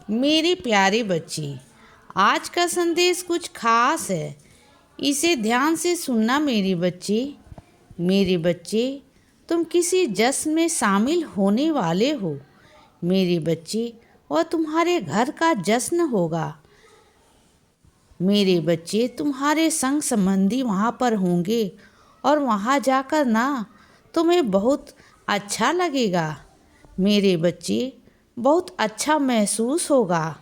मेरे प्यारे बच्चे, आज का संदेश कुछ खास है। इसे ध्यान से सुनना मेरे बच्चे। मेरे बच्चे, तुम किसी जश्न में शामिल होने वाले हो मेरे बच्चे, और तुम्हारे घर का जश्न होगा मेरे बच्चे। तुम्हारे संग संबंधी वहाँ पर होंगे और वहाँ जाकर ना तुम्हें बहुत अच्छा लगेगा मेरे बच्चे। बहुत अच्छा महसूस होगा।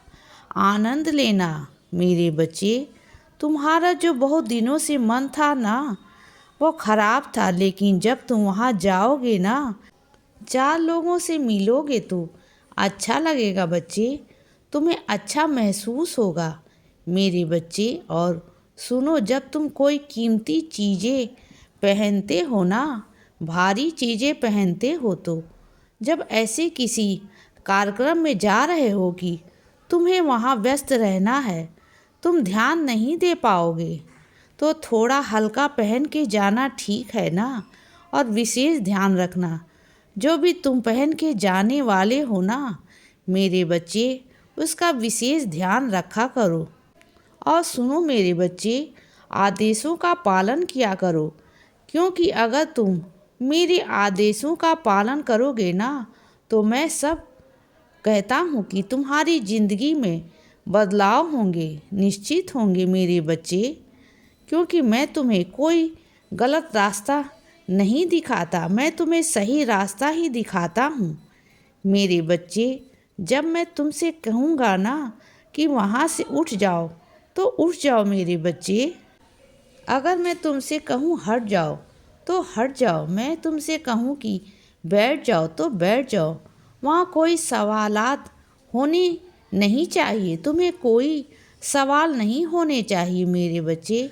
आनंद लेना मेरे बच्चे। तुम्हारा जो बहुत दिनों से मन था ना, वो खराब था, लेकिन जब तुम वहाँ जाओगे ना, 4 लोगों से मिलोगे तो अच्छा लगेगा बच्चे। तुम्हें अच्छा महसूस होगा मेरे बच्चे। और सुनो, जब तुम कोई कीमती चीज़ें पहनते हो ना, भारी चीज़ें पहनते हो, तो जब ऐसे किसी कार्यक्रम में जा रहे हो कि तुम्हें वहाँ व्यस्त रहना है, तुम ध्यान नहीं दे पाओगे, तो थोड़ा हल्का पहन के जाना ठीक है ना। और विशेष ध्यान रखना, जो भी तुम पहन के जाने वाले हो ना मेरे बच्चे, उसका विशेष ध्यान रखा करो। और सुनो मेरे बच्चे, आदेशों का पालन किया करो, क्योंकि अगर तुम मेरे आदेशों का पालन करोगे ना, तो मैं सब कहता हूँ कि तुम्हारी ज़िंदगी में बदलाव होंगे, निश्चित होंगे मेरे बच्चे। क्योंकि मैं तुम्हें कोई गलत रास्ता नहीं दिखाता, मैं तुम्हें सही रास्ता ही दिखाता हूँ मेरे बच्चे। जब मैं तुमसे कहूँगा ना कि वहाँ से उठ जाओ, तो उठ जाओ मेरे बच्चे। अगर मैं तुमसे कहूँ हट जाओ, तो हट जाओ। मैं तुमसे कहूँ कि बैठ जाओ, तो बैठ जाओ। वहाँ कोई सवालात होने नहीं चाहिए, तुम्हें कोई सवाल नहीं होने चाहिए मेरे बच्चे।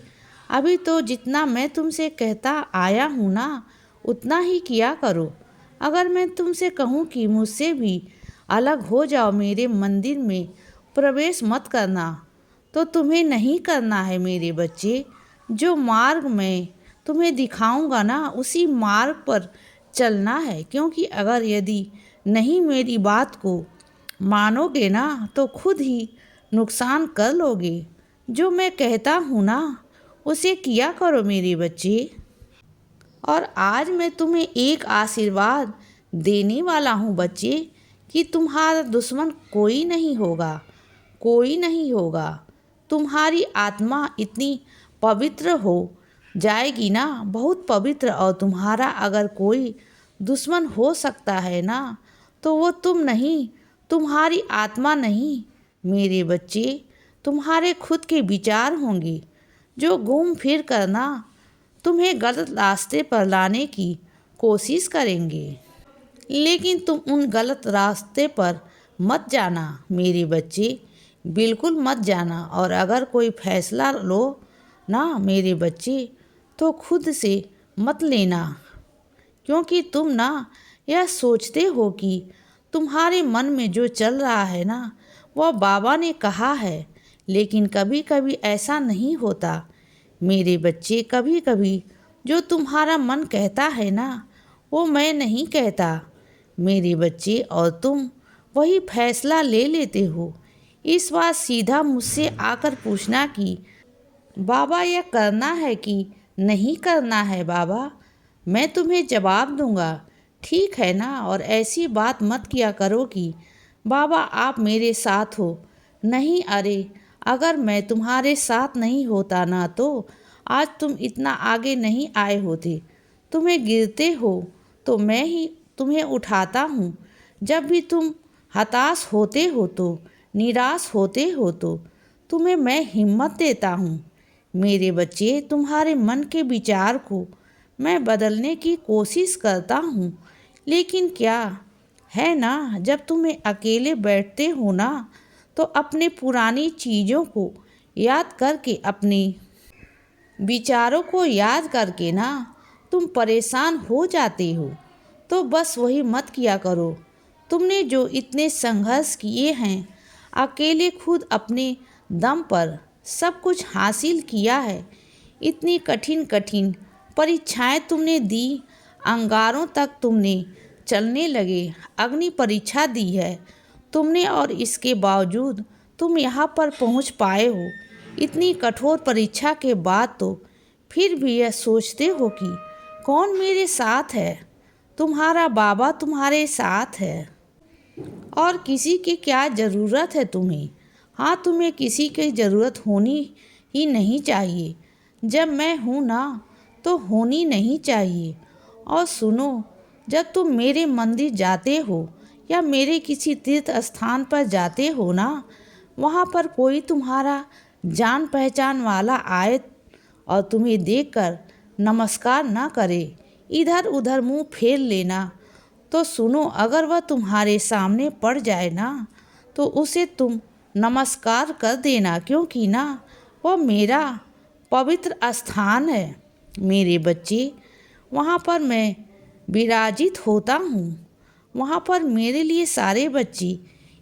अभी तो जितना मैं तुमसे कहता आया हूँ ना, उतना ही किया करो। अगर मैं तुमसे कहूँ कि मुझसे भी अलग हो जाओ, मेरे मंदिर में प्रवेश मत करना, तो तुम्हें नहीं करना है मेरे बच्चे। जो मार्ग मैं तुम्हें दिखाऊंगा ना, उसी मार्ग पर चलना है। क्योंकि अगर यदि नहीं मेरी बात को मानोगे ना, तो खुद ही नुकसान कर लोगे। जो मैं कहता हूँ ना, उसे किया करो मेरे बच्चे। और आज मैं तुम्हें एक आशीर्वाद देने वाला हूँ बच्चे, कि तुम्हारा दुश्मन कोई नहीं होगा, कोई नहीं होगा। तुम्हारी आत्मा इतनी पवित्र हो जाएगी ना, बहुत पवित्र। और तुम्हारा अगर कोई दुश्मन हो सकता है ना, तो वो तुम नहीं, तुम्हारी आत्मा नहीं मेरे बच्चे। तुम्हारे खुद के विचार होंगे, जो घूम फिर कर ना तुम्हें गलत रास्ते पर लाने की कोशिश करेंगे। लेकिन तुम उन गलत रास्ते पर मत जाना मेरे बच्चे, बिल्कुल मत जाना। और अगर कोई फैसला लो ना मेरे बच्चे, तो खुद से मत लेना। क्योंकि तुम ना यह सोचते हो कि तुम्हारे मन में जो चल रहा है ना, वह बाबा ने कहा है। लेकिन कभी कभी ऐसा नहीं होता मेरे बच्चे। कभी कभी जो तुम्हारा मन कहता है ना, वो मैं नहीं कहता मेरे बच्चे, और तुम वही फैसला ले लेते हो। इस बार सीधा मुझसे आकर पूछना कि बाबा यह करना है कि नहीं करना है बाबा, मैं तुम्हें जवाब दूंगा, ठीक है ना। और ऐसी बात मत किया करो कि बाबा आप मेरे साथ हो। नहीं, अरे अगर मैं तुम्हारे साथ नहीं होता ना, तो आज तुम इतना आगे नहीं आए होते। तुम्हें गिरते हो तो मैं ही तुम्हें उठाता हूँ। जब भी तुम हताश होते हो, तो निराश होते हो, तो तुम्हें मैं हिम्मत देता हूँ मेरे बच्चे। तुम्हारे मन के विचार को मैं बदलने की कोशिश करता हूँ। लेकिन क्या है ना, जब तुम्हें अकेले बैठते हो ना, तो अपने पुरानी चीज़ों को याद करके, अपने विचारों को याद करके ना तुम परेशान हो जाते हो। तो बस वही मत किया करो। तुमने जो इतने संघर्ष किए हैं, अकेले खुद अपने दम पर सब कुछ हासिल किया है। इतनी कठिन कठिन परीक्षाएं तुमने दी, अंगारों तक तुमने चलने लगे, अग्नि परीक्षा दी है। तुमने और इसके बावजूद तुम यहाँ पर पहुँच पाए हो। इतनी कठोर परीक्षा के बाद तो फिर भी यह सोचते हो कि कौन मेरे साथ है। तुम्हारा बाबा तुम्हारे साथ है और किसी की क्या ज़रूरत है तुम्हें। हाँ, तुम्हें किसी की ज़रूरत होनी ही नहीं चाहिए। जब मैं हूँ ना तो होनी नहीं चाहिए। और सुनो, जब तुम मेरे मंदिर जाते हो या मेरे किसी तीर्थ स्थान पर जाते हो ना, वहाँ पर कोई तुम्हारा जान पहचान वाला आए और तुम्हें देखकर नमस्कार ना करे, इधर उधर मुंह फेर लेना, तो सुनो, अगर वह तुम्हारे सामने पड़ जाए ना तो उसे तुम नमस्कार कर देना, क्योंकि ना वह मेरा पवित्र स्थान है मेरे बच्चे। वहाँ पर मैं विराजित होता हूँ। वहाँ पर मेरे लिए सारे बच्चे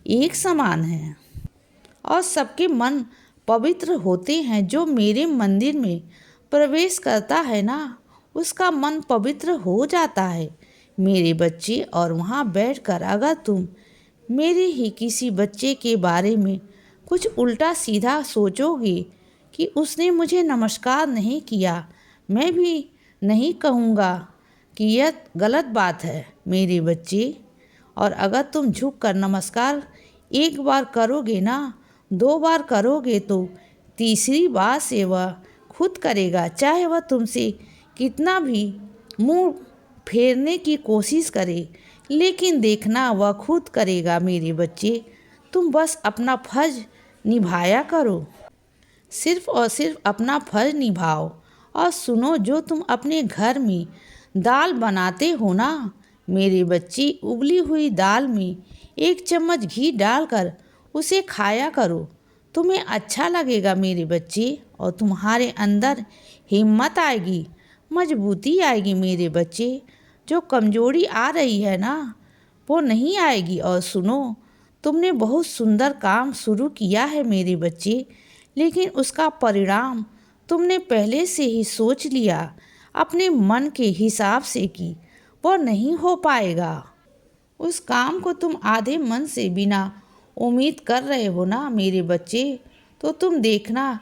एक समान हैं और सबके मन पवित्र होते हैं। जो मेरे मंदिर में प्रवेश करता है ना, उसका मन पवित्र हो जाता है मेरे बच्चे। और वहाँ बैठकर अगर तुम मेरे ही किसी बच्चे के बारे में कुछ उल्टा सीधा सोचोगे कि उसने मुझे नमस्कार नहीं किया, मैं भी नहीं कहूँगा कि यह गलत बात है मेरे बच्चे। और अगर तुम झुक कर नमस्कार एक बार करोगे ना, 2 बार करोगे, तो तीसरी बार से वह खुद करेगा, चाहे वह तुमसे कितना भी मुंह फेरने की कोशिश करे। लेकिन देखना, वह खुद करेगा मेरे बच्चे। तुम बस अपना फर्ज निभाया करो, सिर्फ और सिर्फ अपना फर्ज निभाओ। और सुनो, जो तुम अपने घर में दाल बनाते हो ना मेरे बच्चे, उबली हुई दाल में 1 चम्मच घी डालकर उसे खाया करो। तुम्हें अच्छा लगेगा मेरे बच्चे और तुम्हारे अंदर हिम्मत आएगी, मजबूती आएगी मेरे बच्चे। जो कमजोरी आ रही है ना, वो नहीं आएगी। और सुनो, तुमने बहुत सुंदर काम शुरू किया है मेरे बच्चे, लेकिन उसका परिणाम तुमने पहले से ही सोच लिया अपने मन के हिसाब से कि वो नहीं हो पाएगा। उस काम को तुम आधे मन से बिना उम्मीद कर रहे हो ना मेरे बच्चे, तो तुम देखना,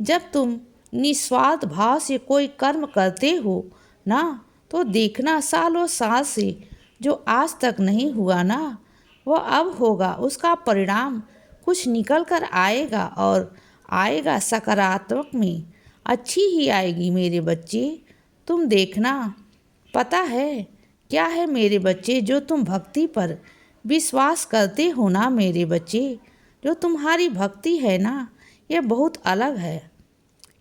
जब तुम निस्वार्थ भाव से कोई कर्म करते हो ना, तो देखना सालों साल से जो आज तक नहीं हुआ ना, वह अब होगा। उसका परिणाम कुछ निकल कर आएगा और आएगा सकारात्मक में, अच्छी ही आएगी मेरे बच्चे। तुम देखना। पता है क्या है मेरे बच्चे, जो तुम भक्ति पर विश्वास करते हो ना मेरे बच्चे, जो तुम्हारी भक्ति है ना, ये बहुत अलग है,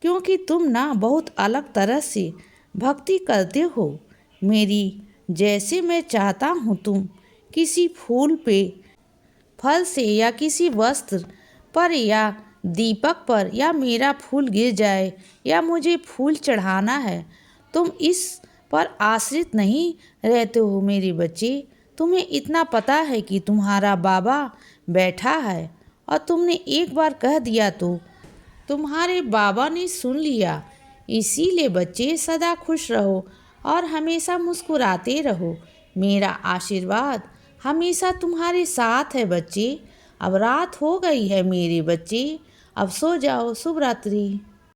क्योंकि तुम ना बहुत अलग तरह से भक्ति करते हो मेरी। जैसे मैं चाहता हूँ तुम किसी फूल पे, फल से या किसी वस्त्र पर या दीपक पर या मेरा फूल गिर जाए या मुझे फूल चढ़ाना है, तुम इस पर आश्रित नहीं रहते हो मेरे बच्चे। तुम्हें इतना पता है कि तुम्हारा बाबा बैठा है और तुमने एक बार कह दिया तो तुम्हारे बाबा ने सुन लिया। इसीलिए बच्चे सदा खुश रहो और हमेशा मुस्कुराते रहो। मेरा आशीर्वाद हमेशा तुम्हारे साथ है बच्चे। अब रात हो गई है मेरे बच्चे, अब सो जाओ। शुभ रात्रि।